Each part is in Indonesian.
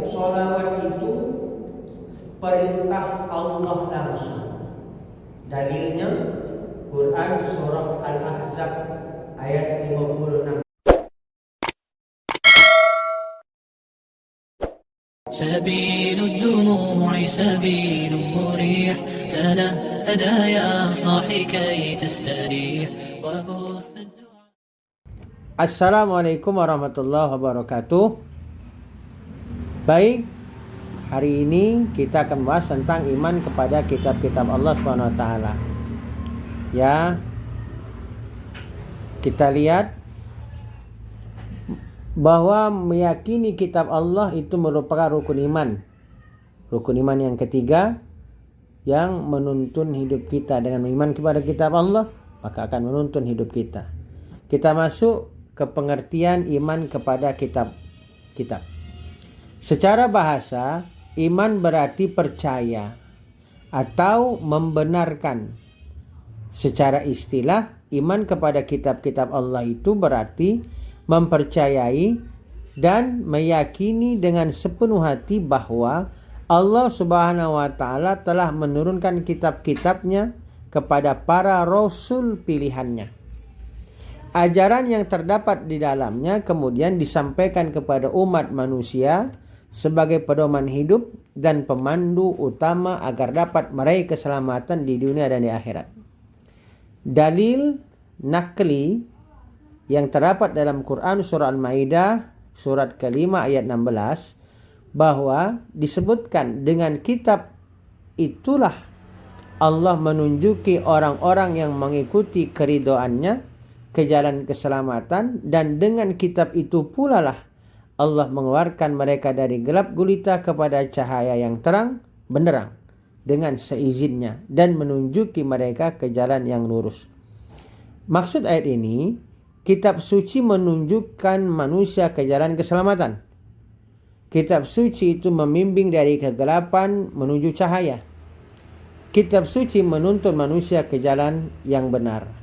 Sholawat itu perintah Allah langsung. Dalilnya Quran surah Al-Ahzab ayat 56. سبيل الدموع سبيل مريح تنهدى يا صاحي كي تستريح وبث الدعاء. Assalamualaikum warahmatullahi wabarakatuh. Baik, hari ini kita akan bahas tentang iman kepada kitab-kitab Allah SWT. Ya, kita lihat bahwa meyakini kitab Allah itu merupakan rukun iman. Rukun iman yang ketiga yang menuntun hidup kita. Dengan beriman kepada kitab Allah, maka akan menuntun hidup kita. Kita masuk ke pengertian iman kepada kitab-kitab. Secara bahasa, iman berarti percaya atau membenarkan. Secara istilah, iman kepada kitab-kitab Allah itu berarti mempercayai dan meyakini dengan sepenuh hati bahwa Allah Subhanahu wa Ta'ala telah menurunkan kitab-kitabnya kepada para rasul pilihannya. Ajaran yang terdapat di dalamnya kemudian disampaikan kepada umat manusia sebagai pedoman hidup dan pemandu utama agar dapat meraih keselamatan di dunia dan di akhirat. Dalil nakli yang terdapat dalam Quran surah Al-Maidah surat ke-5 ayat 16 bahwa disebutkan dengan kitab itulah Allah menunjuki orang-orang yang mengikuti keridhoannya ke jalan keselamatan, dan dengan kitab itu pula lah Allah mengeluarkan mereka dari gelap gulita kepada cahaya yang terang benderang dengan seizinnya dan menunjuki mereka ke jalan yang lurus. Maksud ayat ini, kitab suci menunjukkan manusia ke jalan keselamatan. Kitab suci itu membimbing dari kegelapan menuju cahaya. Kitab suci menuntun manusia ke jalan yang benar.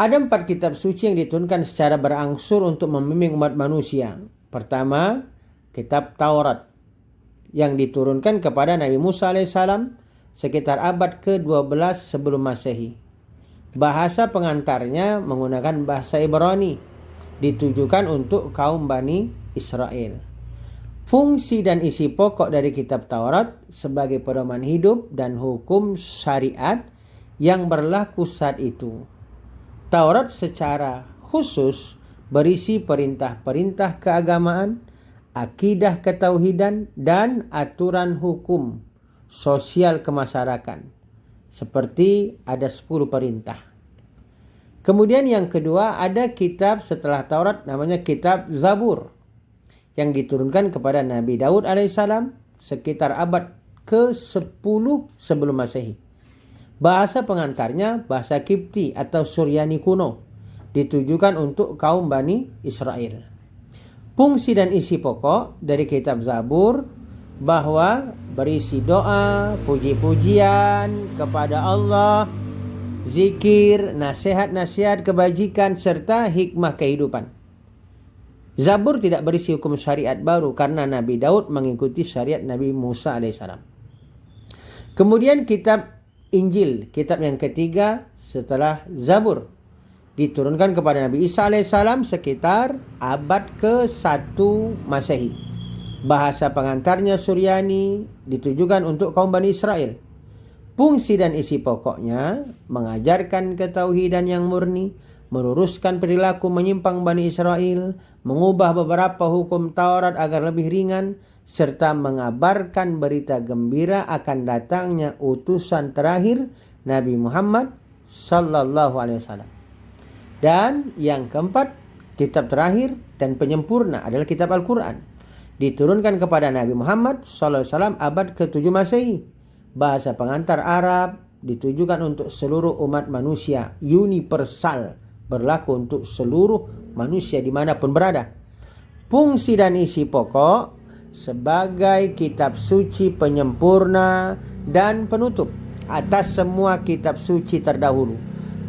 Ada 4 kitab suci yang diturunkan secara berangsur untuk membimbing umat manusia. Pertama, kitab Taurat yang diturunkan kepada Nabi Musa alaihissalam sekitar abad ke-12 sebelum Masehi. Bahasa pengantarnya menggunakan bahasa Ibrani, ditujukan untuk kaum Bani Israel. Fungsi dan isi pokok dari kitab Taurat sebagai pedoman hidup dan hukum syariat yang berlaku saat itu. Taurat secara khusus berisi perintah-perintah keagamaan, akidah ketauhidan, dan aturan hukum sosial kemasyarakatan. Seperti ada 10 perintah. Kemudian yang kedua, ada kitab setelah Taurat namanya kitab Zabur yang diturunkan kepada Nabi Daud alaihissalam sekitar abad ke-10 sebelum Masehi. Bahasa pengantarnya bahasa Kipti atau Suryani kuno, ditujukan untuk kaum Bani Israel. Fungsi dan isi pokok dari kitab Zabur bahwa berisi doa, puji-pujian kepada Allah, zikir, nasihat-nasihat kebajikan, serta hikmah kehidupan. Zabur tidak berisi hukum syariat baru karena Nabi Daud mengikuti syariat Nabi Musa alaihissalam. Kemudian kitab Injil, kitab yang ketiga setelah Zabur, diturunkan kepada Nabi Isa alaihissalam sekitar abad ke-1 Masehi. Bahasa pengantarnya Suryani, ditujukan untuk kaum Bani Israel. Fungsi dan isi pokoknya mengajarkan ketauhidan yang murni, meluruskan perilaku menyimpang Bani Israel, mengubah beberapa hukum Taurat agar lebih ringan, serta mengabarkan berita gembira akan datangnya utusan terakhir Nabi Muhammad sallallahu alaihi wasallam. Dan yang keempat, kitab terakhir dan penyempurna adalah kitab Al-Quran. Diturunkan kepada Nabi Muhammad sallallahu alaihi wasallam abad ke-7 Masehi. Bahasa pengantar Arab, ditujukan untuk seluruh umat manusia, universal, berlaku untuk seluruh manusia dimanapun berada. Fungsi dan isi pokok sebagai kitab suci penyempurna dan penutup atas semua kitab suci terdahulu.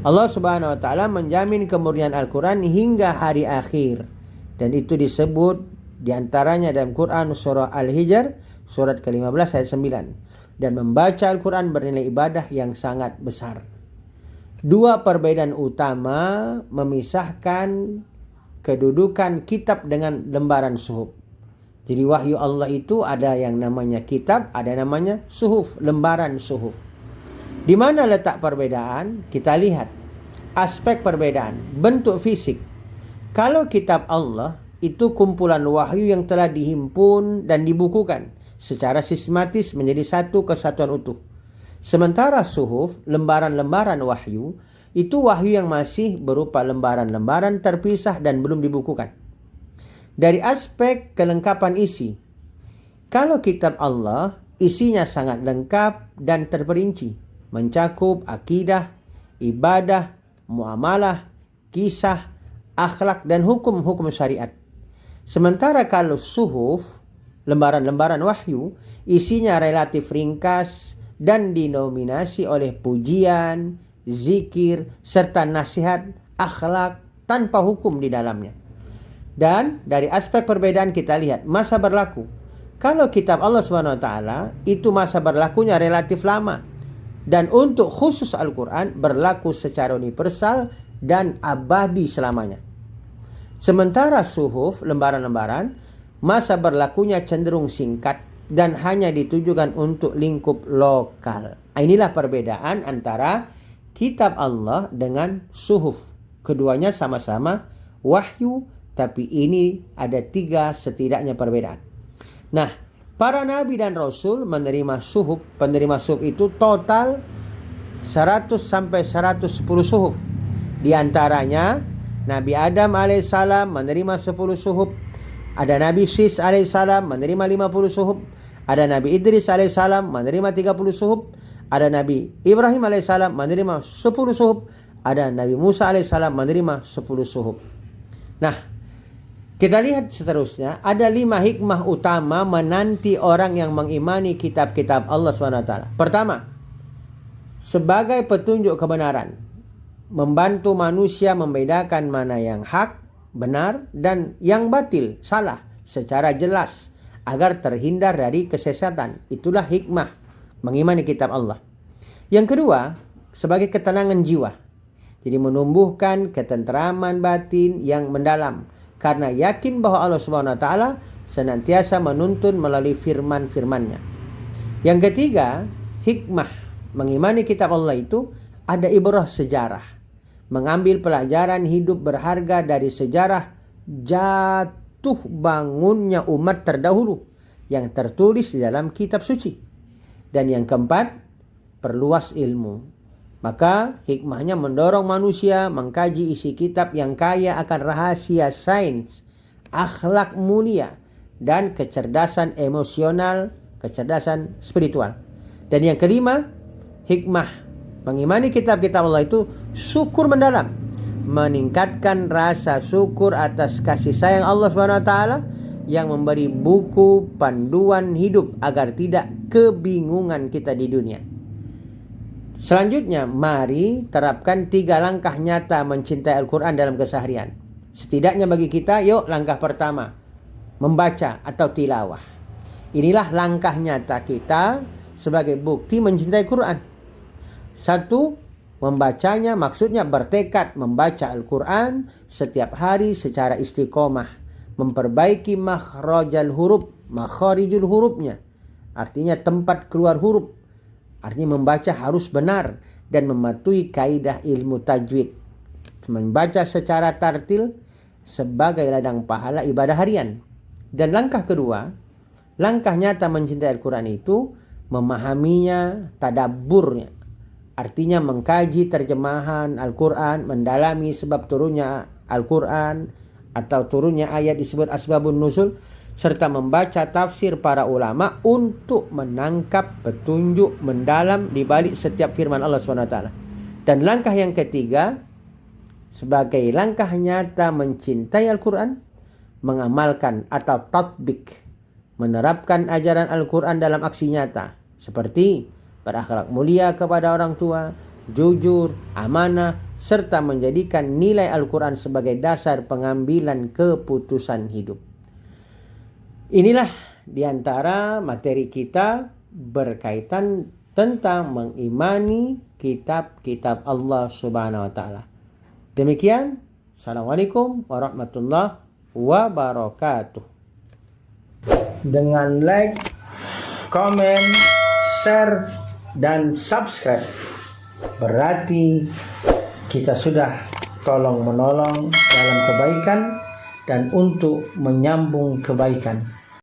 Allah Subhanahu wa Ta'ala menjamin kemurnian Al-Quran hingga hari akhir, dan itu disebut Di antaranya dalam Quran surah Al-Hijr surat ke-15 ayat 9. Dan membaca Al-Quran bernilai ibadah yang sangat besar. Dua perbedaan utama memisahkan kedudukan kitab dengan lembaran suhuf. Jadi wahyu Allah itu ada yang namanya kitab, ada namanya suhuf, lembaran suhuf. Di mana letak perbedaan? Kita lihat aspek perbedaan, bentuk fisik. Kalau kitab Allah itu kumpulan wahyu yang telah dihimpun dan dibukukan secara sistematis menjadi satu kesatuan utuh. Sementara suhuf, lembaran-lembaran wahyu, itu wahyu yang masih berupa lembaran-lembaran terpisah dan belum dibukukan. Dari aspek kelengkapan isi, kalau kitab Allah isinya sangat lengkap dan terperinci, mencakup akidah, ibadah, muamalah, kisah, akhlak dan hukum-hukum syariat. Sementara kalau suhuf, lembaran-lembaran wahyu, isinya relatif ringkas dan dinominasi oleh pujian, zikir, serta nasihat, akhlak tanpa hukum di dalamnya. Dan dari aspek perbedaan kita lihat masa berlaku. Kalau kitab Allah SWT itu masa berlakunya relatif lama. Dan untuk khusus Al-Quran berlaku secara universal dan abadi selamanya. Sementara suhuf, lembaran-lembaran, masa berlakunya cenderung singkat dan hanya ditujukan untuk lingkup lokal. Inilah perbedaan antara kitab Allah dengan suhuf. Keduanya sama-sama wahyu, tapi ini ada 3 setidaknya perbedaan. Nah, para nabi dan rasul menerima suhuf. Penerima suhuf itu total 100 sampai 110 suhuf. Di antaranya Nabi Adam alaihissalam menerima 10 suhuf. Ada Nabi Sis alaihissalam menerima 50 suhuf. Ada Nabi Idris alaihissalam menerima 30 suhuf. Ada Nabi Ibrahim alaihissalam menerima 10 suhuf. Ada Nabi Musa alaihissalam menerima 10 suhuf. Nah, kita lihat seterusnya. Ada 5 hikmah utama menanti orang yang mengimani kitab-kitab Allah SWT. Pertama, sebagai petunjuk kebenaran, membantu manusia membedakan mana yang hak, benar, dan yang batil, salah, secara jelas, agar terhindar dari kesesatan. Itulah hikmah mengimani kitab Allah. Yang kedua, sebagai ketenangan jiwa. Jadi menumbuhkan ketenteraman batin yang mendalam. Karena yakin bahwa Allah SWT senantiasa menuntun melalui firman-firmannya. Yang ketiga, hikmah mengimani kitab Allah itu ada ibrah sejarah. Mengambil pelajaran hidup berharga dari sejarah jatuh bangunnya umat terdahulu yang tertulis di dalam kitab suci. Dan yang keempat, perluas ilmu. Maka hikmahnya mendorong manusia mengkaji isi kitab yang kaya akan rahasia sains, akhlak mulia, dan kecerdasan emosional, kecerdasan spiritual. Dan yang kelima, hikmah mengimani kitab-kitab Allah itu syukur mendalam, meningkatkan rasa syukur atas kasih sayang Allah SWT yang memberi buku panduan hidup agar tidak kebingungan kita di dunia. Selanjutnya, mari terapkan 3 langkah nyata mencintai Al-Quran dalam keseharian. Setidaknya bagi kita, yuk langkah pertama, membaca atau tilawah. Inilah langkah nyata kita sebagai bukti mencintai Quran. 1, membacanya, maksudnya bertekad membaca Al-Quran setiap hari secara istiqomah. Memperbaiki makharijul hurufnya. Artinya tempat keluar huruf. Artinya membaca harus benar dan mematuhi kaidah ilmu tajwid. Membaca secara tartil sebagai ladang pahala ibadah harian. Dan langkah kedua, langkah nyata mencintai Al-Quran itu memahaminya, tadabburnya. Artinya mengkaji terjemahan Al-Quran, mendalami sebab turunnya Al-Quran atau turunnya ayat disebut asbabun nuzul, serta membaca tafsir para ulama untuk menangkap petunjuk mendalam di balik setiap firman Allah SWT. Dan langkah yang ketiga, sebagai langkah nyata mencintai Al-Quran, mengamalkan atau tatbik, menerapkan ajaran Al-Quran dalam aksi nyata, seperti berakhlak mulia kepada orang tua, jujur, amanah, serta menjadikan nilai Al-Quran sebagai dasar pengambilan keputusan hidup. Inilah diantara materi kita berkaitan tentang mengimani kitab-kitab Allah Subhanahu wa taala. Demikian, Assalamualaikum warahmatullahi wabarakatuh. Dengan like, komen, share, dan subscribe, berarti kita sudah tolong menolong dalam kebaikan dan untuk menyambung kebaikan.